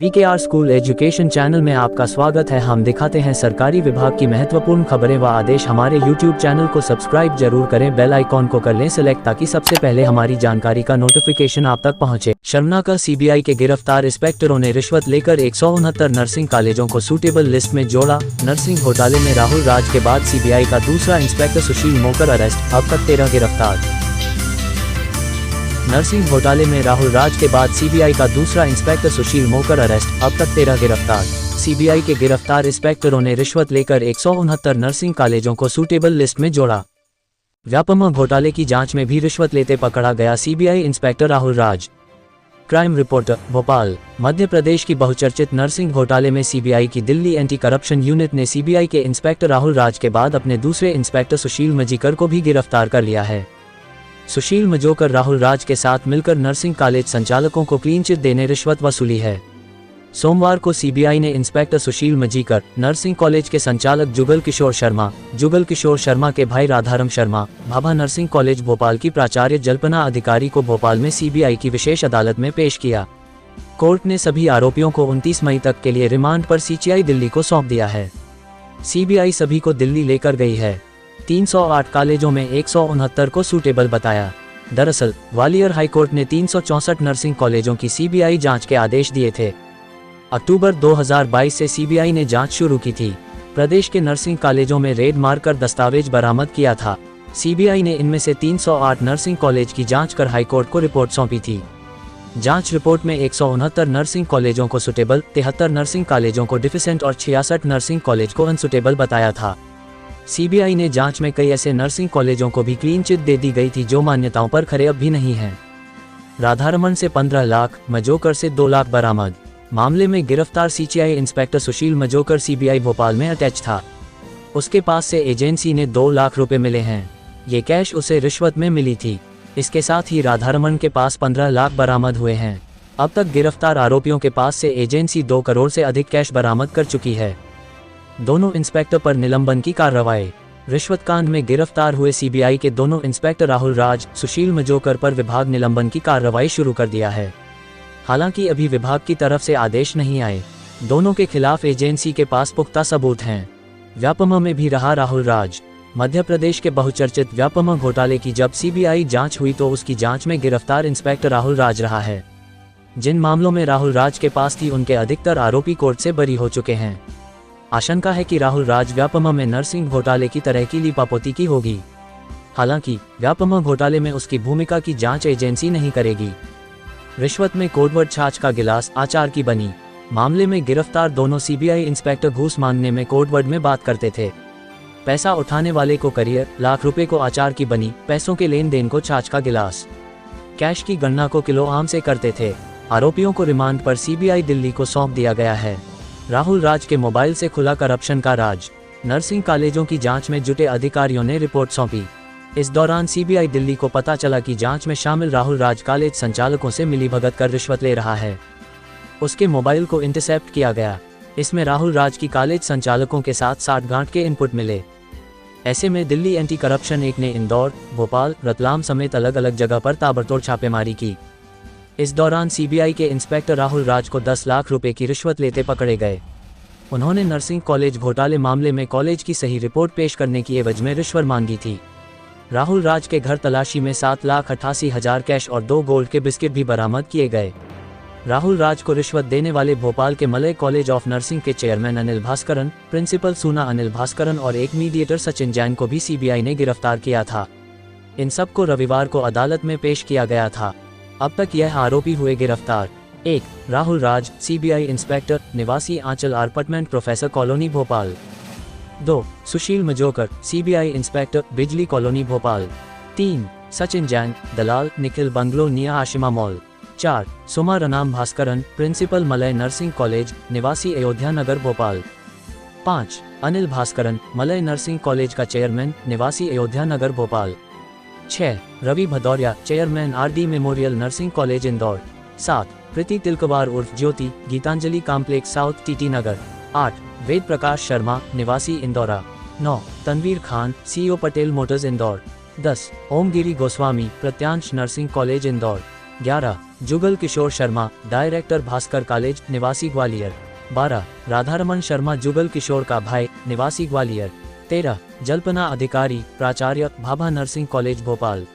PKR school education channel में आपका स्वागत है। हम दिखाते हैं सरकारी विभाग की महत्वपूर्ण खबरें व आदेश। हमारे YouTube चैनल को सब्सक्राइब जरूर करें, बेल आइकॉन को कर लें सिलेक्ट ताकि सबसे पहले हमारी जानकारी का नोटिफिकेशन आप तक पहुंचे। शर्मनाक CBI के गिरफ्तार इंस्पेक्टरों ने रिश्वत लेकर 169 नर्सिंग कॉलेजों को सूटेबल लिस्ट में जोड़ा। नर्सिंग घोटाले में राहुल राज के बाद CBI का दूसरा इंस्पेक्टर सुशील मोकर अरेस्ट, अब तक 13 गिरफ्तार। नर्सिंग घोटाले में राहुल राज के बाद CBI का दूसरा इंस्पेक्टर सुशील मोकर अरेस्ट, अब तक 13 गिरफ्तार। CBI के गिरफ्तार इंस्पेक्टरों ने रिश्वत लेकर 169 नर्सिंग कॉलेजों को सूटेबल लिस्ट में जोड़ा। व्यापमं घोटाले की जांच में भी रिश्वत लेते पकड़ा गया CBI inspector Rahul Raj. Crime reporter Bhopal. Madhya Pradesh की बहुचर्चित नर्सिंग घोटाले में CBI की दिल्ली एंटी करप्शन यूनिट ने CBI के इंस्पेक्टर राहुल राज के बाद अपने दूसरे इंस्पेक्टर सुशील मजीकर को भी गिरफ्तार कर लिया है। सुशील मजोकर राहुल राज के साथ मिलकर नर्सिंग कॉलेज संचालकों को क्लीन चिट देने रिश्वत वसूली है। सोमवार को CBI ने इंस्पेक्टर सुशील मजीकर, नर्सिंग कॉलेज के संचालक जुगल किशोर शर्मा के भाई राधारम शर्मा, भाभा नर्सिंग कॉलेज भोपाल की प्राचार्य जल्पना अधिकारी को भोपाल में CBI की विशेष अदालत में पेश किया। कोर्ट ने सभी आरोपियों को 29 मई तक के लिए रिमांड पर CCI दिल्ली को सौंप दिया है। CBI सभी को दिल्ली लेकर गई है। 308 कॉलेजों में 169 को सूटेबल बताया। दरअसल ग्वालियर हाईकोर्ट ने 364 नर्सिंग कॉलेजों की CBI जांच के आदेश दिए थे। अक्टूबर 2022 से CBI ने जांच शुरू की थी। प्रदेश के नर्सिंग कॉलेजों में रेड मारकर दस्तावेज बरामद किया था। CBI ने इनमें से 308 नर्सिंग कॉलेज की जांच कर हाईकोर्ट को रिपोर्ट सौंपी थी। जांच रिपोर्ट में 169 नर्सिंग कॉलेजों को सूटेबल, 73 नर्सिंग कॉलेजों को डिफिसेंट और 66 नर्सिंग कॉलेज को अनसूटेबल बताया था। CBI ने जांच में कई ऐसे नर्सिंग कॉलेजों को भी क्लीन चिट दे दी गई थी जो मान्यताओं पर खरे अब भी नहीं हैं। राधारमन से 15 लाख, मजोकर से 2 लाख बरामद। मामले में गिरफ्तार CCI इंस्पेक्टर सुशील मजोकर CBI भोपाल में अटैच था। उसके पास से एजेंसी ने 2 लाख रुपए मिले हैं। ये कैश उसे रिश्वत में मिली थी। इसके साथ ही राधारमन के पास 15 लाख बरामद हुए हैं। अब तक गिरफ्तार आरोपियों के पास से एजेंसी 2 करोड़ से अधिक कैश बरामद कर चुकी है। दोनों इंस्पेक्टर पर निलंबन की कार्रवाई। रिश्वत कांड में गिरफ्तार हुए CBI के दोनों इंस्पेक्टर राहुल राज, सुशील मजोकर पर विभाग निलंबन की कार्रवाई शुरू कर दिया है। हालांकि अभी विभाग की तरफ से आदेश नहीं आए। दोनों के खिलाफ एजेंसी के पास पुख्ता सबूत हैं। व्यापमं में भी रहा राहुल राज। मध्य प्रदेश के बहुचर्चित व्यापमं घोटाले की जब CBI जांच हुई तो उसकी जांच में गिरफ्तार इंस्पेक्टर राहुल राज रहा है। जिन मामलों में राहुल राज के पास थी उनके अधिकतर आरोपी कोर्ट से बरी हो चुके हैं। आशंका है कि राहुल राज व्यापमं में नर्सिंग घोटाले की तरह की लीपापोती की होगी। हालांकि व्यापमं घोटाले में उसकी भूमिका की जांच एजेंसी नहीं करेगी। रिश्वत में कोडवर्ड छाछ का गिलास आचार की बनी। मामले में गिरफ्तार दोनों CBI इंस्पेक्टर घूस मांगने में कोडवर्ड में बात करते थे। पैसा उठाने वाले को करियर, लाख रुपए को आचार की बनी, पैसों के लेन देन को छाछ का गिलास, कैश की गणना को किलो आम से करते थे। आरोपियों को रिमांड पर CBI दिल्ली को सौंप दिया गया है। राहुल राज के मोबाइल से खुला करप्शन का राज। नर्सिंग कॉलेजों की जांच में जुटे अधिकारियों ने रिपोर्ट सौंपी। इस दौरान CBI दिल्ली को पता चला कि जांच में शामिल राहुल राज कॉलेज संचालकों से मिलीभगत कर रिश्वत ले रहा है। उसके मोबाइल को इंटरसेप्ट किया गया। इसमें राहुल राज की कॉलेज संचालकों के साथ 60 गांठ के इनपुट मिले। ऐसे में दिल्ली एंटी करप्शन एक ने इंदौर, भोपाल, रतलाम समेत अलग अलग जगह पर ताबड़तोड़ छापेमारी की। इस दौरान CBI के इंस्पेक्टर राहुल राज को 10 लाख रुपए की रिश्वत लेते पकड़े गए। उन्होंने नर्सिंग कॉलेज घोटाले मामले में कॉलेज की सही रिपोर्ट पेश करने की एवज में रिश्वत मांगी थी। राहुल राज के घर तलाशी में 7,88,000 कैश और 2 गोल्ड के बिस्किट भी बरामद किए गए। राहुल राज को रिश्वत देने वाले भोपाल के मलय कॉलेज ऑफ नर्सिंग के चेयरमैन अनिल भास्करन, प्रिंसिपल सूना अनिल भास्करन और एक मीडिएटर सचिन जैन को भी CBI ने गिरफ्तार किया था। इन सबको रविवार को अदालत में पेश किया गया था। अब तक यह आरोपी हुए गिरफ्तार। 1. राहुल राज, CBI इंस्पेक्टर, निवासी Anchal apartment, professor colony, Bhopal. 2. Sushil Majokar, CBI inspector, Bijli colony, Bhopal. 3. Sachin Jain, दलाल, निखिल बंगलो, निया आशिमा मॉल। 4. सुमा रनाम Bhaskaran, principal, Malay nursing college, निवासी अयोध्या नगर, भोपाल। 5. अनिल भास्करन, मलय नर्सिंग कॉलेज का चेयरमैन, निवासी Ayodhya Nagar, Bhopal. 6. Ravi Bhadauria, chairman RD memorial nursing college, Indore. 7. Preeti Tilakwar उर्फ Jyoti, Geetanjali complex, south, TT Nagar. 8. वेद प्रकाश शर्मा, निवासी Indora. 9. Tanveer Khan, CEO Patel motors, Indore. 10. Omgiri Goswami, Pratyansh nursing college, Indore. 11. Jugal Kishore Sharma, director Bhaskar college, निवासी ग्वालियर। 12 राधारमण शर्मा, जुगल किशोर का भाई, निवासी ग्वालियर। 13 जल्पना अधिकारी, प्राचार्य, भाभा नर्सिंग कॉलेज, भोपाल।